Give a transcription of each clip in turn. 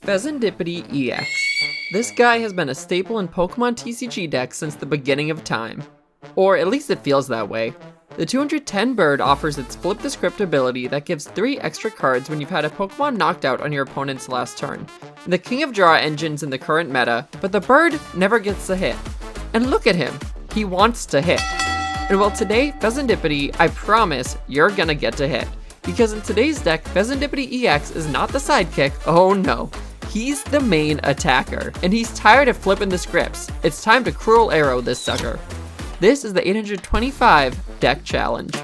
Fezandipiti EX. This guy has been a staple in Pokemon TCG decks since the beginning of time. Or at least it feels that way. The 210 bird offers its Flip the Script ability that gives 3 extra cards when you've had a Pokemon knocked out on your opponent's last turn. The king of draw engines in the current meta, but the bird never gets a hit. And look at him, he wants to hit. And well, today, Fezandipiti, I promise you're gonna get to hit. Because in today's deck, Fezandipiti EX is not the sidekick, oh no. He's the main attacker, and he's tired of flipping the scripts. It's time to Cruel Arrow this sucker. This is the 825 deck challenge.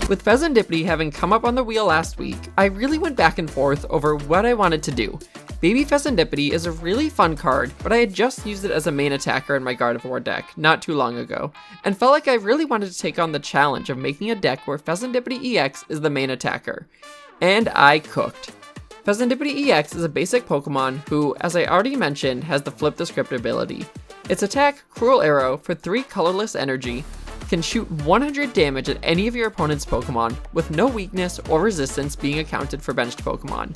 With Fezandipiti having come up on the wheel last week, I really went back and forth over what I wanted to do. Baby Fezandipiti is a really fun card, but I had just used it as a main attacker in my Gardevoir deck not too long ago, and felt like I really wanted to take on the challenge of making a deck where Fezandipiti EX is the main attacker. And I cooked. Fezandipiti EX is a basic Pokemon who, as I already mentioned, has the Flip the Script ability. Its attack, Cruel Arrow, for 3 colorless energy, can shoot 100 damage at any of your opponent's Pokemon, with no weakness or resistance being accounted for benched Pokemon.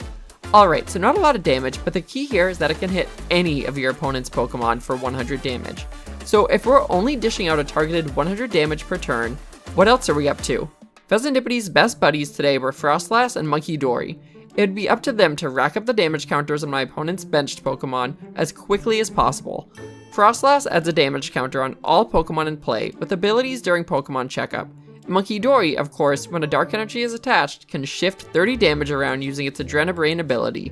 Alright, so not a lot of damage, but the key here is that it can hit any of your opponent's Pokemon for 100 damage. So if we're only dishing out a targeted 100 damage per turn, what else are we up to? Fezandipiti's best buddies today were Froslass and Munkidori. It'd be up to them to rack up the damage counters on my opponent's benched Pokemon as quickly as possible. Froslass adds a damage counter on all Pokemon in play, with abilities during Pokemon checkup. Munkidori, of course, when a Dark Energy is attached, can shift 30 damage around using its Adrenabrain ability,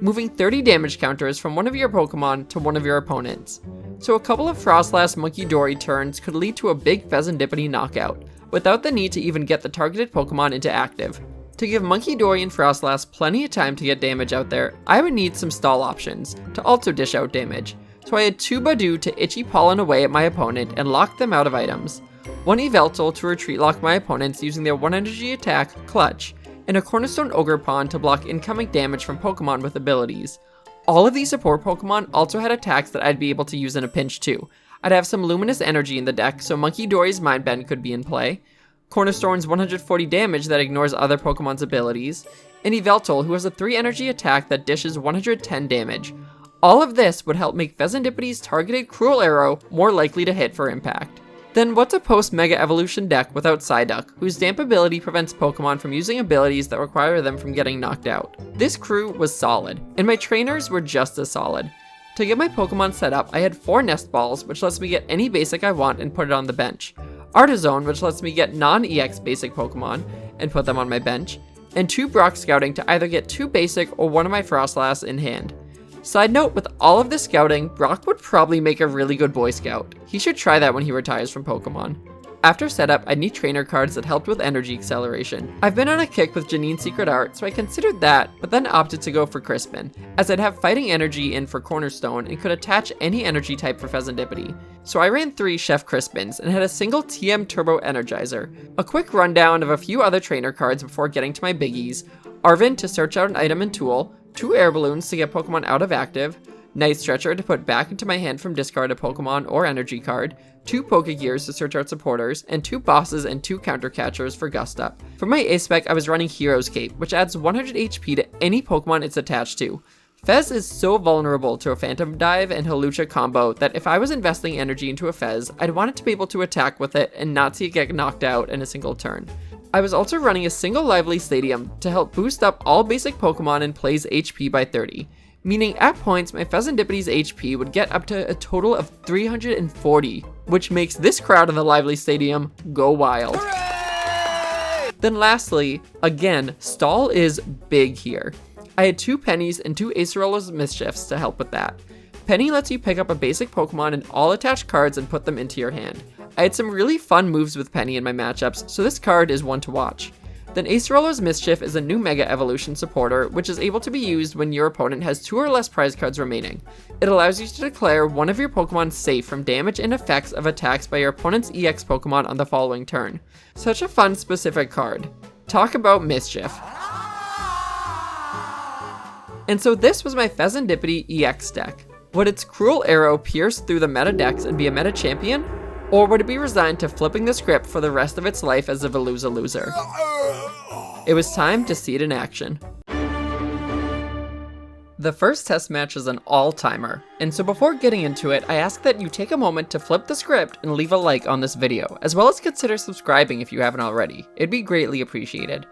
moving 30 damage counters from one of your Pokemon to one of your opponents. So a couple of Froslass Munkidori turns could lead to a big Fezandipiti knockout, without the need to even get the targeted Pokemon into active. To give Munkidori and Froslass plenty of time to get damage out there, I would need some stall options to also dish out damage. So I had 2 Budew to Itchy Pollen away at my opponent and lock them out of items. 1 Yveltal to retreat lock my opponents using their 1 energy attack, Clutch, and a Cornerstone Ogerpon to block incoming damage from Pokemon with abilities. All of these support Pokemon also had attacks that I'd be able to use in a pinch too. I'd have some Luminous Energy in the deck, so Munkidori's Mind Bend could be in play, Cornerstone's 140 damage that ignores other Pokemon's abilities, and Yveltal, who has a 3 energy attack that dishes 110 damage. All of this would help make Fezandipiti's targeted Cruel Arrow more likely to hit for impact. Then what's a post-Mega Evolution deck without Psyduck, whose damp ability prevents Pokemon from using abilities that require them from getting knocked out? This crew was solid, and my trainers were just as solid. To get my Pokemon set up, I had 4 Nest Balls, which lets me get any basic I want and put it on the bench. Artazon, which lets me get non-EX basic Pokemon and put them on my bench, and 2 Brock Scouting to either get 2 basic or 1 of my Froslass in hand. Side note, with all of this scouting, Brock would probably make a really good Boy Scout. He should try that when he retires from Pokemon. After setup, I'd need trainer cards that helped with energy acceleration. I've been on a kick with Janine's Secret Art, so I considered that, but then opted to go for Crispin, as I'd have fighting energy in for Cornerstone and could attach any energy type for Fezandipiti. So I ran 3 Chef Crispins and had a single TM Turbo Energizer. A quick rundown of a few other trainer cards before getting to my biggies: Arven to search out an item and tool, 2 Air Balloons to get Pokemon out of active, Night Stretcher to put back into my hand from discarded Pokemon or energy card, 2 Pokégears to search out supporters, and 2 bosses and 2 counter catchers for Gust Up. For my A-Spec, I was running Hero's Cape, which adds 100 HP to any Pokemon it's attached to. Fez is so vulnerable to a Phantom Dive and Hawlucha combo that if I was investing energy into a Fez, I'd want it to be able to attack with it and not see it get knocked out in a single turn. I was also running a single Lively Stadium to help boost up all basic Pokemon in play's HP by 30. Meaning at points my Fezandipiti's HP would get up to a total of 340, which makes this crowd in the Lively Stadium go wild. Hooray! Then lastly, again, stall is big here. I had 2 Pennies and 2 Acerola's Mischiefs to help with that. Penny lets you pick up a basic Pokemon and all attached cards and put them into your hand. I had some really fun moves with Penny in my matchups, so this card is one to watch. Then Acerola's Mischief is a new Mega Evolution supporter, which is able to be used when your opponent has 2 or less prize cards remaining. It allows you to declare one of your Pokemon safe from damage and effects of attacks by your opponent's EX Pokemon on the following turn. Such a fun specific card. Talk about Mischief. And so this was my Fezandipiti EX deck. Would its Cruel Arrow pierce through the meta decks and be a meta champion? Or would it be resigned to flipping the script for the rest of its life as a Veluza loser? It was time to see it in action. The first test match is an all-timer, and so before getting into it, I ask that you take a moment to flip the script and leave a like on this video, as well as consider subscribing if you haven't already. It'd be greatly appreciated.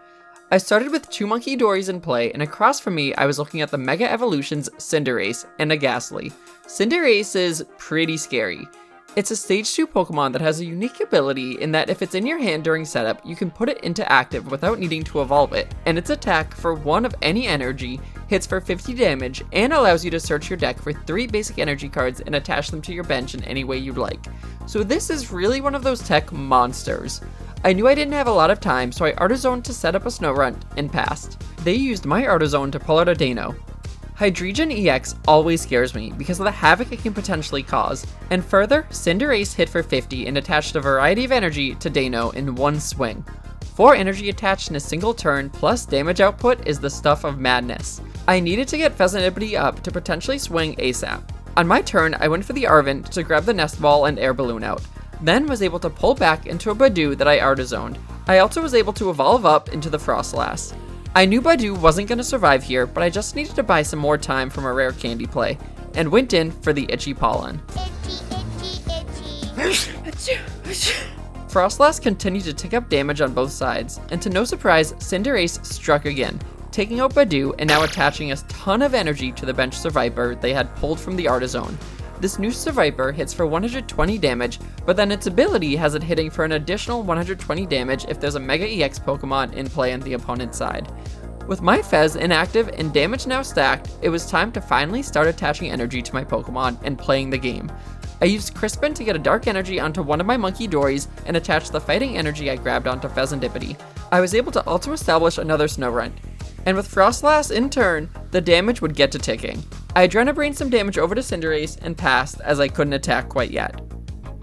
I started with 2 Munkidoris in play, and across from me I was looking at the Mega Evolution's Cinderace and a Ghastly. Cinderace is pretty scary. It's a stage 2 Pokemon that has a unique ability in that if it's in your hand during setup, you can put it into active without needing to evolve it, and its attack for 1 of any energy hits for 50 damage and allows you to search your deck for 3 basic energy cards and attach them to your bench in any way you'd like. So this is really one of those tech monsters. I knew I didn't have a lot of time, so I Artazoned to set up a Snorunt and passed. They used my Artazon to pull out a Dano. Hydreigon EX always scares me because of the havoc it can potentially cause, and further, Cinderace hit for 50 and attached a variety of energy to Dano in one swing. 4 energy attached in a single turn plus damage output is the stuff of madness. I needed to get Fezandipiti up to potentially swing ASAP. On my turn, I went for the Arven to grab the Nest Ball and Air Balloon out, then was able to pull back into a Budew that I Artazoned. I also was able to evolve up into the Froslass. I knew Budew wasn't going to survive here, but I just needed to buy some more time from a rare candy play, and went in for the Itchy Pollen. Froslass continued to tick up damage on both sides, and to no surprise, Cinderace struck again, taking out Budew and now attaching a ton of energy to the bench Survivor they had pulled from the Artazon. This new Survivor hits for 120 damage, but then its ability has it hitting for an additional 120 damage if there's a Mega EX Pokemon in play on the opponent's side. With my Fez inactive and damage now stacked, it was time to finally start attaching energy to my Pokemon and playing the game. I used Crispin to get a Dark Energy onto one of my Munkidoris and attach the Fighting Energy I grabbed onto Fezandipiti. I was able to also establish another Snorunt, and with Froslass in turn, the damage would get to ticking. I Adrenabrained some damage over to Cinderace and passed as I couldn't attack quite yet.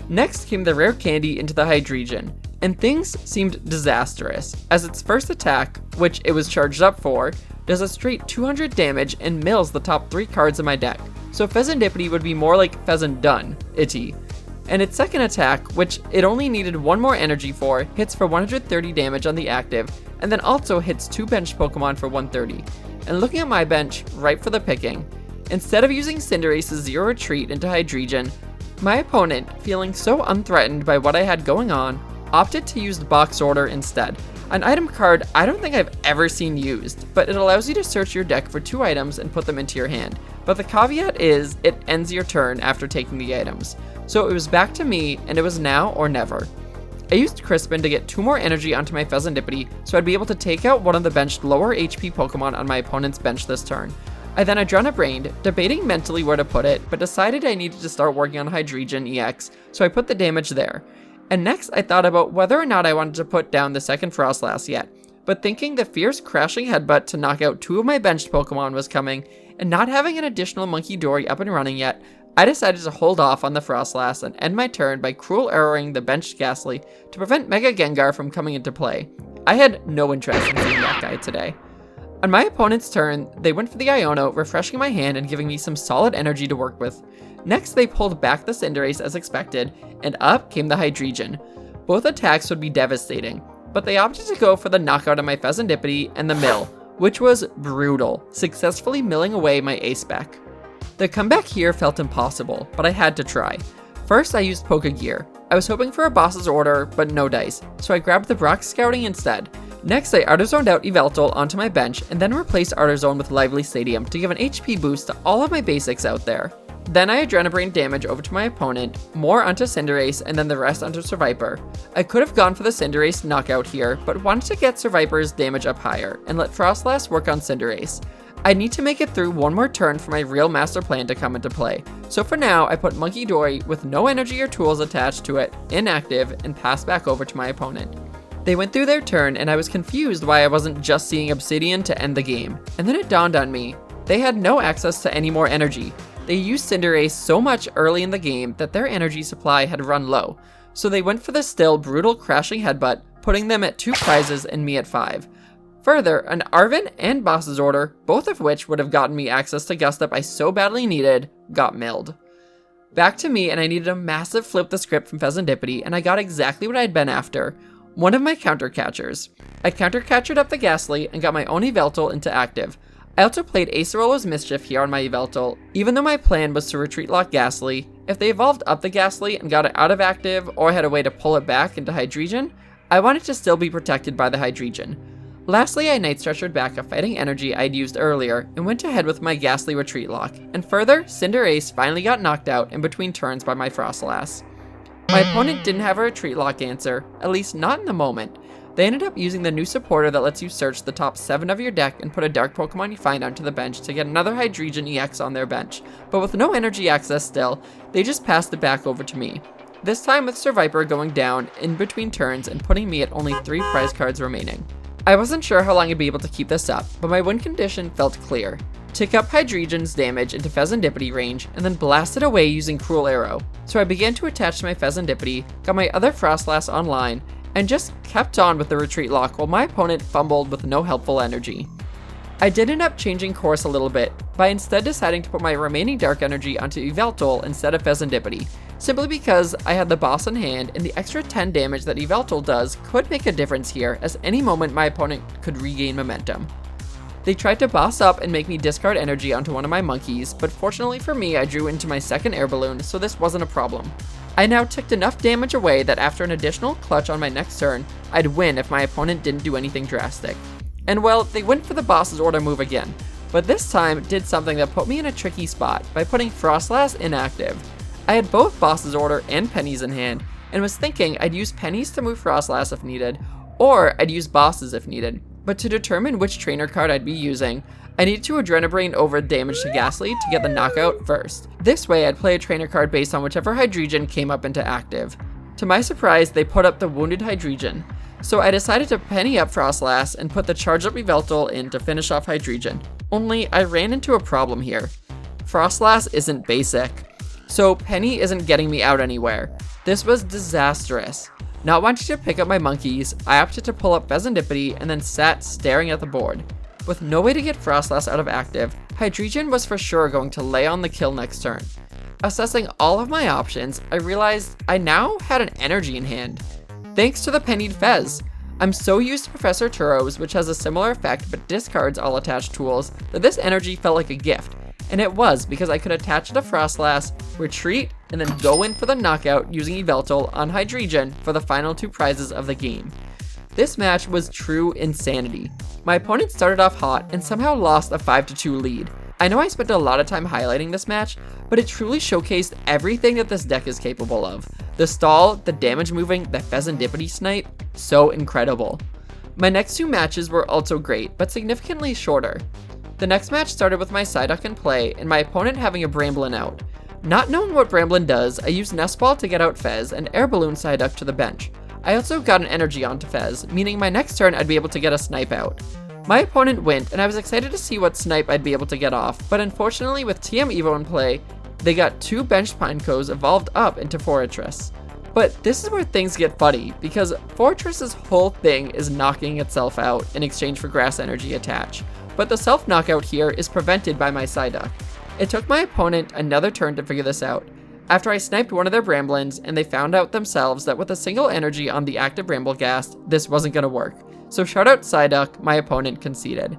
Next came the rare candy into the Hydreigon, and things seemed disastrous, as its first attack, which it was charged up for, does a straight 200 damage and mills the top 3 cards in my deck, so Fezandipiti would be more like Fezandun-ity. And its second attack, which it only needed 1 more energy for, hits for 130 damage on the active, and then also hits 2 bench Pokemon for 130. And looking at my bench, ripe for the picking, instead of using Cinderace's Zero Retreat into Hydreigon, my opponent, feeling so unthreatened by what I had going on, opted to use the Box Order instead. An item card I don't think I've ever seen used, but it allows you to search your deck for 2 items and put them into your hand. But the caveat is, it ends your turn after taking the items. So it was back to me, and it was now or never. I used Crispin to get 2 more energy onto my Fezandipiti, so I'd be able to take out one of the benched lower HP Pokemon on my opponent's bench this turn. I then Adrenabrained, debating mentally where to put it, but decided I needed to start working on Hydreigon EX, so I put the damage there. And next I thought about whether or not I wanted to put down the second Froslass yet, but thinking the fierce crashing headbutt to knock out 2 of my benched Pokemon was coming, and not having an additional Munkidori up and running yet, I decided to hold off on the Froslass and end my turn by cruel arrowing the benched Ghastly to prevent Mega Gengar from coming into play. I had no interest in seeing that guy today. On my opponent's turn, they went for the Iono, refreshing my hand and giving me some solid energy to work with. Next, they pulled back the Cinderace as expected, and up came the Hydreigon. Both attacks would be devastating, but they opted to go for the knockout of my Fezandipiti and the mill, which was brutal, successfully milling away my A-Spec. The comeback here felt impossible, but I had to try. First, I used Pokégear. I was hoping for a boss's order, but no dice, so I grabbed the Brock Scouting instead. Next, I Artazoned out Yveltal onto my bench, and then replaced Artazon with Lively Stadium to give an HP boost to all of my basics out there. Then I Adrenabrained damage over to my opponent, more onto Cinderace, and then the rest onto Survivor. I could have gone for the Cinderace knockout here, but wanted to get Survivor's damage up higher, and let Froslass work on Cinderace. I need to make it through 1 more turn for my real master plan to come into play, so for now I put Munkidori with no energy or tools attached to it, inactive, and passed back over to my opponent. They went through their turn, and I was confused why I wasn't just seeing Obsidian to end the game, and then it dawned on me, they had no access to any more energy. They used Cinderace so much early in the game that their energy supply had run low, so they went for the still brutal crashing headbutt, putting them at 2 prizes and me at 5. Further, an Arven and Boss's Order, both of which would have gotten me access to Gust Up I so badly needed, got milled. Back to me, and I needed a massive flip the script from Fezandipiti, and I got exactly what I'd been after. One of my counter catchers. I counter catchered up the Ghastly and got my own Yveltal into active. I also played Acerola's Mischief here on my Yveltal, even though my plan was to retreat lock Ghastly. If they evolved up the Ghastly and got it out of active, or had a way to pull it back into Hydreigon, I wanted to still be protected by the Hydreigon. Lastly, I Night Stretchered back a fighting energy I'd used earlier and went ahead with my Ghastly retreat lock, and further, Cinderace finally got knocked out in between turns by my Froslass. My opponent didn't have a retreat lock answer, at least not in the moment. They ended up using the new supporter that lets you search the top 7 of your deck and put a dark Pokemon you find onto the bench to get another Hydreigon EX on their bench, but with no energy access still, they just passed it back over to me. This time with Sir Viper going down in between turns and putting me at only 3 prize cards remaining. I wasn't sure how long I'd be able to keep this up, but my win condition felt clear. Tick up Hydreigon's damage into Fezandipiti range, and then blast it away using Cruel Arrow. So I began to attach to my Fezandipiti, got my other Froslass online, and just kept on with the retreat lock while my opponent fumbled with no helpful energy. I did end up changing course a little bit, by instead deciding to put my remaining dark energy onto Yveltal instead of Fezandipiti, simply because I had the boss in hand and the extra 10 damage that Yveltal does could make a difference here, as any moment my opponent could regain momentum. They tried to boss up and make me discard energy onto one of my monkeys, but fortunately for me I drew into my second air balloon, so this wasn't a problem. I now ticked enough damage away that after an additional clutch on my next turn, I'd win if my opponent didn't do anything drastic. And well, they went for the boss's order move again, but this time did something that put me in a tricky spot by putting Froslass inactive. I had both boss's order and Penny's in hand, and was thinking I'd use Penny's to move Froslass if needed, or I'd use boss's if needed. But to determine which trainer card I'd be using, I needed to Adrenabrain over damage to Ghastly to get the knockout first. This way I'd play a trainer card based on whichever Hydreigon came up into active. To my surprise, they put up the wounded Hydreigon, so I decided to Penny up Froslass and put the charged up Yveltal in to finish off Hydreigon. Only I ran into a problem here. Froslass isn't basic, so Penny isn't getting me out anywhere. This was disastrous. Not wanting to pick up my monkeys, I opted to pull up Fezandipiti and then sat staring at the board. With no way to get Froslass out of active, Hydreigon was for sure going to lay on the kill next turn. Assessing all of my options, I realized I now had an energy in hand. Thanks to the pennied Fez. I'm so used to Professor Turo's, which has a similar effect but discards all attached tools, that this energy felt like a gift. And it was, because I could attach it to Froslass, retreat, and then go in for the knockout using Yveltal on Hydreigon for the final 2 prizes of the game. This match was true insanity. My opponent started off hot and somehow lost a 5-2 lead. I know I spent a lot of time highlighting this match, but it truly showcased everything that this deck is capable of. The stall, the damage moving, the Fezandipiti snipe, so incredible. My next 2 matches were also great, but significantly shorter. The next match started with my Psyduck in play and my opponent having a Bramblin out. Not knowing what Bramblin does, I used Nest Ball to get out Fez and Air Balloon Psyduck to the bench. I also got an energy onto Fez, meaning my next turn I'd be able to get a snipe out. My opponent went, and I was excited to see what snipe I'd be able to get off, but unfortunately with TM Evo in play, they got 2 bench Pinecos evolved up into Fortress. But this is where things get funny, because Fortress's whole thing is knocking itself out in exchange for grass energy attach, but the self knockout here is prevented by my Psyduck. It took my opponent another turn to figure this out. After I sniped one of their Bramblins, and they found out themselves that with a single energy on the active Bramblegast, this wasn't gonna work. So shout out Psyduck, my opponent conceded.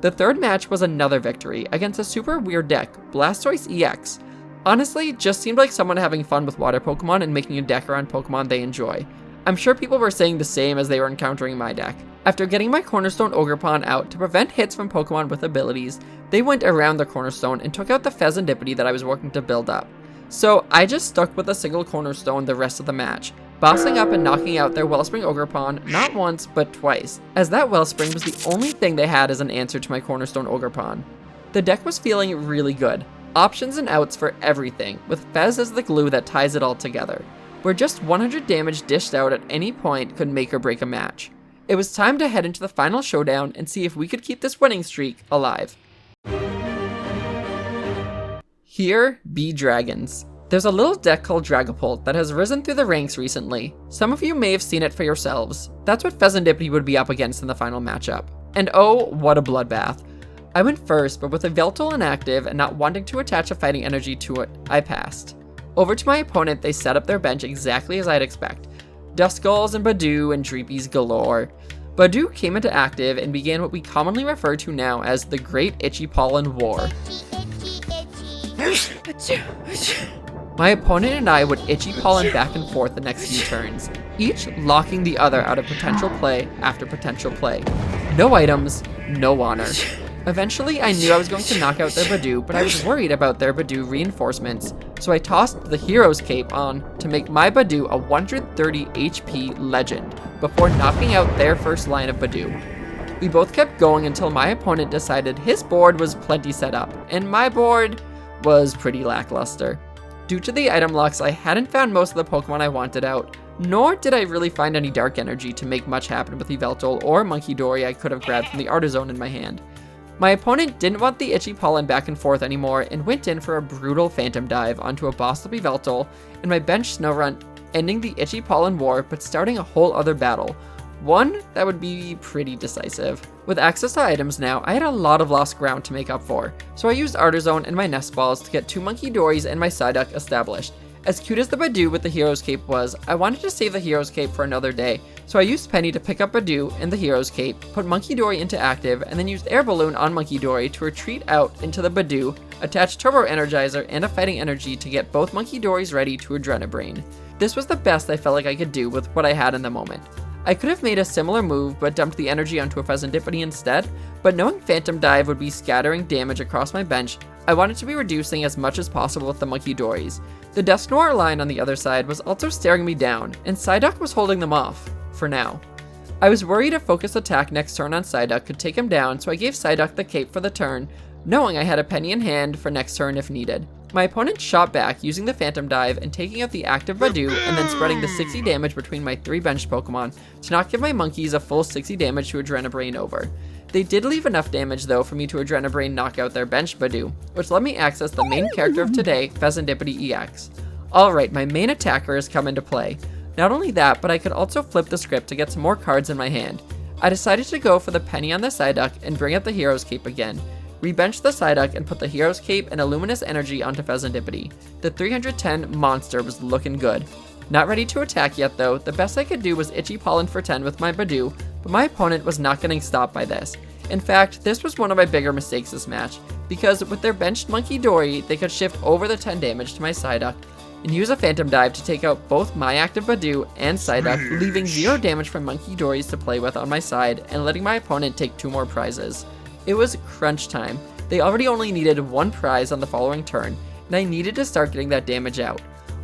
The third match was another victory against a super weird deck, Blastoise EX. Honestly, just seemed like someone having fun with water Pokemon and making a deck around Pokemon they enjoy. I'm sure people were saying the same as they were encountering my deck. After getting my Cornerstone Ogerpon out to prevent hits from Pokemon with abilities, they went around the Cornerstone and took out the Fezandipiti that I was working to build up. So I just stuck with a single Cornerstone the rest of the match, bossing up and knocking out their Wellspring Ogerpon not once but twice, as that Wellspring was the only thing they had as an answer to my Cornerstone Ogerpon. The deck was feeling really good. Options and outs for everything, with Fez as the glue that ties it all together, where just 100 damage dished out at any point could make or break a match. It was time to head into the final showdown and see if we could keep this winning streak alive. Here be dragons. There's a little deck called Dragapult that has risen through the ranks recently. Some of you may have seen it for yourselves. That's what Fezandipiti would be up against in the final matchup. And oh, what a bloodbath. I went first, but with Yveltal inactive and not wanting to attach a fighting energy to it, I passed. Over to my opponent, they set up their bench exactly as I'd expect. Duskulls and Budew and Dreepies galore. Budew came into active and began what we commonly refer to now as the Great Itchy Pollen War. My opponent and I would itchy pollen back and forth the next few turns, each locking the other out of potential play after potential play. No items, no honor. Eventually, I knew I was going to knock out their Budew, but I was worried about their Budew reinforcements, so I tossed the Hero's Cape on to make my Budew a 130 HP legend before knocking out their first line of Budew. We both kept going until my opponent decided his board was plenty set up, and my board was pretty lackluster. Due to the item locks, I hadn't found most of the Pokemon I wanted out, nor did I really find any Dark Energy to make much happen with Yveltal or Munkidori I could have grabbed from the Artazon in my hand. My opponent didn't want the itchy pollen back and forth anymore and went in for a brutal Phantom Dive onto a bossed up Yveltal and my bench Snorunt, ending the itchy pollen war but starting a whole other battle. One that would be pretty decisive. With access to items now, I had a lot of lost ground to make up for, so I used Artazon and my Nest Balls to get 2 Munkidoris and my Psyduck established. As cute as the Budew with the Hero's Cape was, I wanted to save the Hero's Cape for another day, so I used Penny to pick up Budew and the Hero's Cape, put Munkidori into active, and then used Air Balloon on Munkidori to retreat out into the Budew, attach Turbo Energizer and a Fighting Energy to get both Munkidoris ready to Adrenabrain. This was the best I felt like I could do with what I had in the moment. I could have made a similar move but dumped the energy onto a Fezandipiti instead, but knowing Phantom Dive would be scattering damage across my bench, I wanted to be reducing as much as possible with the Munkidoris. The Dusknoir line on the other side was also staring me down, and Psyduck was holding them off, for now. I was worried a focus attack next turn on Psyduck could take him down, so I gave Psyduck the cape for the turn, knowing I had a Penny in hand for next turn if needed. My opponent shot back using the Phantom Dive and taking out the active Budew and then spreading the 60 damage between my 3 benched Pokemon to not give my monkeys a full 60 damage to Adrenabrain over. They did leave enough damage though for me to Adrenabrain knock out their benched Budew, which let me access the main character of today, Fezandipiti EX. Alright, my main attacker has come into play. Not only that, but I could also flip the script to get some more cards in my hand. I decided to go for the Penny on the Psyduck and bring out the Hero's Cape again. Rebench the Psyduck and put the Hero's Cape and a Luminous Energy onto Fezandipiti. The 310 monster was looking good. Not ready to attack yet though, the best I could do was Itchy Pollen for 10 with my Budew, but my opponent was not getting stopped by this. In fact, this was one of my bigger mistakes this match, because with their benched Munkidori, they could shift over the 10 damage to my Psyduck, and use a Phantom Dive to take out both my active Budew and Psyduck, leaving 0 damage from Munkidoris to play with on my side, and letting my opponent take 2 more prizes. It was crunch time. They already only needed 1 prize on the following turn, and I needed to start getting that damage out.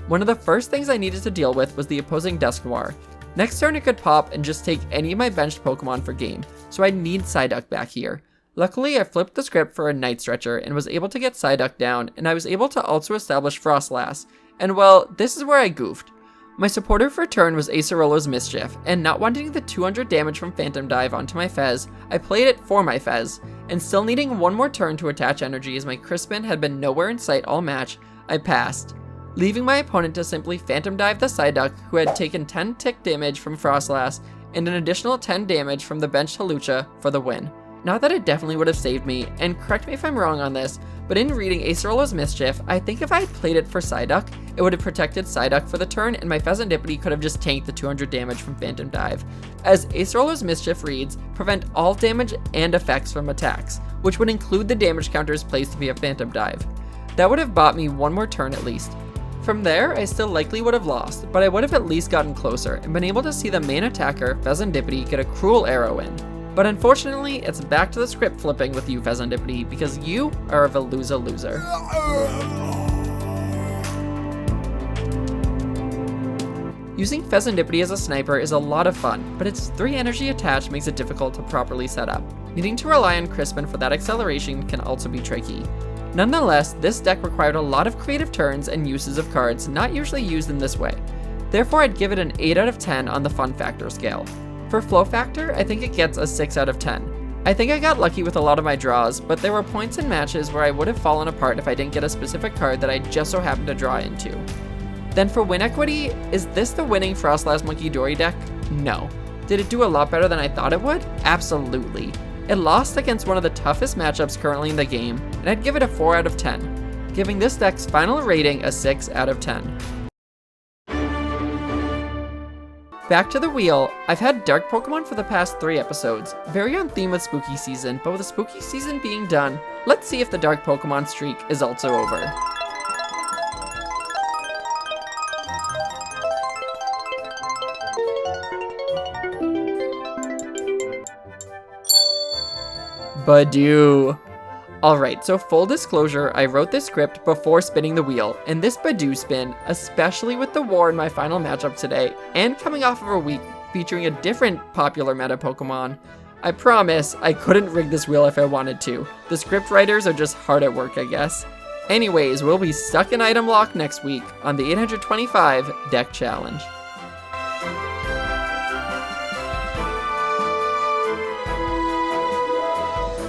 One of the first things I needed to deal with was the opposing Dusknoir. Next turn it could pop and just take any of my benched Pokemon for game, so I'd need Psyduck back here. Luckily, I flipped the script for a Night Stretcher and was able to get Psyduck down, and I was able to also establish Froslass, and well, this is where I goofed. My supporter for turn was Acerola's Mischief, and not wanting the 200 damage from Phantom Dive onto my Fez, I played it for my Fez, and still needing 1 more turn to attach energy as my Crispin had been nowhere in sight all match, I passed, leaving my opponent to simply Phantom Dive the Psyduck, who had taken 10 tick damage from Froslass, and an additional 10 damage from the benched Hawlucha for the win. Not that it definitely would have saved me, and correct me if I'm wrong on this, but in reading Acerola's Mischief, I think if I had played it for Psyduck, it would have protected Psyduck for the turn and my Fezandipiti could have just tanked the 200 damage from Phantom Dive. As Acerola's Mischief reads, prevent all damage and effects from attacks, which would include the damage counters placed via Phantom Dive. That would have bought me 1 more turn at least. From there, I still likely would have lost, but I would have at least gotten closer and been able to see the main attacker, Fezandipiti, get a cruel arrow in. But unfortunately, it's back to the script flipping with you, Fezandipiti, because you are a Veluza loser. Using Fezandipiti as a sniper is a lot of fun, but its 3 energy attached makes it difficult to properly set up. Needing to rely on Crispin for that acceleration can also be tricky. Nonetheless, this deck required a lot of creative turns and uses of cards not usually used in this way. Therefore, I'd give it an 8 out of 10 on the fun factor scale. For flow factor, I think it gets a 6 out of 10. I think I got lucky with a lot of my draws, but there were points in matches where I would have fallen apart if I didn't get a specific card that I just so happened to draw into. Then for win equity, is this the winning Froslass Munkidori deck? No. Did it do a lot better than I thought it would? Absolutely. It lost against one of the toughest matchups currently in the game, and I'd give it a 4 out of 10. giving this deck's final rating a 6 out of 10. Back to the wheel, I've had dark Pokemon for the past 3 episodes, very on theme with spooky season, but with the spooky season being done, let's see if the dark Pokemon streak is also over. Budew. Alright, so full disclosure, I wrote this script before spinning the wheel, and this Budew spin, especially with the war in my final matchup today, and coming off of a week featuring a different popular meta Pokemon, I promise I couldn't rig this wheel if I wanted to. The script writers are just hard at work, I guess. Anyways, we'll be stuck in item lock next week on the 825 Deck Challenge.